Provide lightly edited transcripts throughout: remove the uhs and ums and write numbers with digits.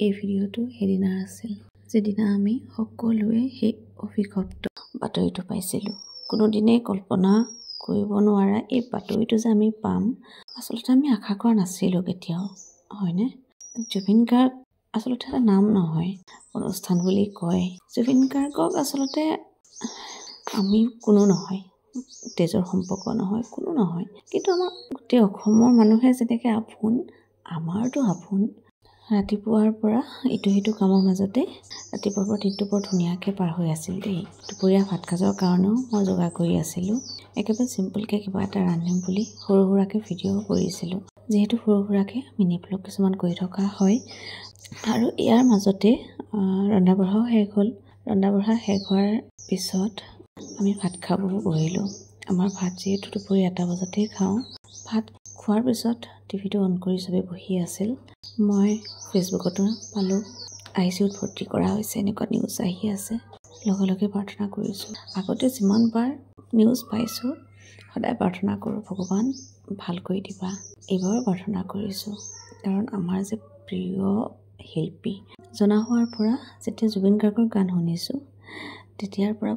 এই ভিডিঅ'টো সেইদিনা আছিল যেদিনা আমি সকলোৱে সেই অভিশপ্ত বাতৰিটো পাইছিলোঁ। কোনোদিনেই কল্পনা কৰিব নোৱাৰা এই বাতৰিটো যে আমি পাম, আচলতে আমি আশা কৰা নাছিলোঁ কেতিয়াও, হয়নে? জুবিন গাৰ্গ আচলতে এটা নাম নহয়, অনুষ্ঠান বুলি কয়। জুবিন গাৰ্গক আচলতে আমি কোনো নহয়, তেজৰ সম্পৰ্ক নহয়, কোনো নহয়, কিন্তু আমাৰ গোটেই অসমৰ মানুহে যেনেকৈ আপোন, আমাৰতো আপোন। ৰাতিপুৱাৰ পৰা ইটো সিটো কামৰ মাজতে ৰাতিপুৱাৰ পৰা দিনটো বৰ ধুনীয়াকৈ পাৰ হৈ আছিল দেই। দুপৰীয়া ভাত সাজৰ কাৰণেও মই যোগাৰ কৰি আছিলোঁ। একেবাৰে চিম্পলকৈ কিবা এটা ৰান্ধিম বুলি সৰু সুৰাকৈ ভিডিঅ' কৰিছিলোঁ। যিহেতু সৰু সুৰাকৈ মিনি ব্লগ কিছুমান কৰি থকা হয়, আৰু ইয়াৰ মাজতে ৰন্ধা বঢ়াও শেষ হ'ল। ৰন্ধা বঢ়া শেষ হোৱাৰ পিছত আমি ভাত খাব বহিলোঁ। আমাৰ ভাত যিহেতু দুপৰীয়া 1টা বজাতেই খাওঁ। ভাত খোৱাৰ পিছত টিভিটো অন কৰি চবেই বহি আছিল। মই ফেচবুকতো পালোঁ ICUত ভৰ্তি কৰা হৈছে, এনেকুৱা নিউজ আহি আছে। লগে লগে প্ৰাৰ্থনা কৰিছোঁ। আগতে যিমানবাৰ নিউজ পাইছোঁ সদায় প্ৰাৰ্থনা কৰোঁ, ভগৱান ভাল কৰি দিবা। এইবাৰো প্ৰাৰ্থনা কৰিছোঁ, কাৰণ আমাৰ যে প্ৰিয় শিল্পী, জনা হোৱাৰ পৰা যেতিয়া জুবিন গাৰ্গৰ গান শুনিছোঁ তেতিয়াৰ পৰা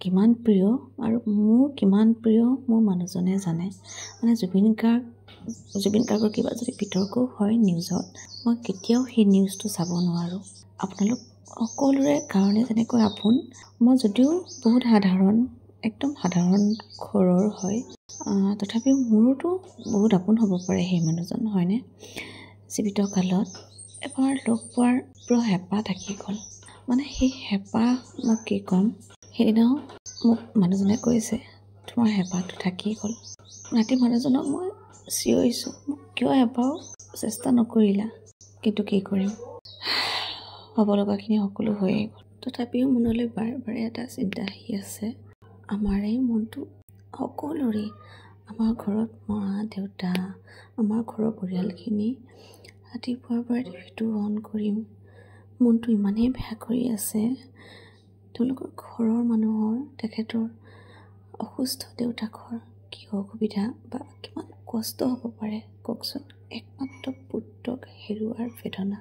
কিমান প্ৰিয়, আৰু মোৰ কিমান প্ৰিয় মোৰ মানুহজনে জানে। মানে জুবিন গাৰ্গৰ কিবা যদি বিতৰ্কও হয় নিউজত, মই কেতিয়াও সেই নিউজটো চাব নোৱাৰোঁ। আপোনালোক সকলোৰে কাৰণে যেনেকৈ আপোন, মই যদিও বহুত সাধাৰণ, একদম সাধাৰণ ঘৰৰ হয়, তথাপিও মোৰোতো বহুত আপোন হ'ব পাৰে সেই মানুহজন, হয়নে? জীৱিত কালত এবাৰ লগ পোৱাৰ পুৰা হেঁপাহ থাকি গ'ল। মানে সেই হেঁপাহ মই কি ক'ম, সেইদিনাও মোক মানুহজনে কৈছে তোমাৰ হেঁপাহটো থাকি গ'ল। ৰাতি মানুহজনক মই চিঞৰিছোঁ, মোক কিয় হেঁপাহ চেষ্টা নকৰিলা? কিন্তু কি কৰিম, হ'ব লগাখিনি সকলো হৈয়ে গ'ল। তথাপিও মনলৈ বাৰে বাৰে এটা চিন্তা আহি আছে, আমাৰে মনটো সকলোৰে, আমাৰ ঘৰত মা দেউতা, আমাৰ ঘৰৰ পৰিয়ালখিনি ৰাতিপুৱাৰ পৰা টিভিটো অন কৰিম, মনটো ইমানেই বেয়া কৰি আছে। তেওঁলোকৰ ঘৰৰ মানুহৰ, তেখেতৰ অসুস্থ দেউতাকৰ কি অসুবিধা বা কিমান কষ্ট হ'ব পাৰে কওকচোন। একমাত্ৰ পুত্ৰক হেৰুৱাৰ বেদনা।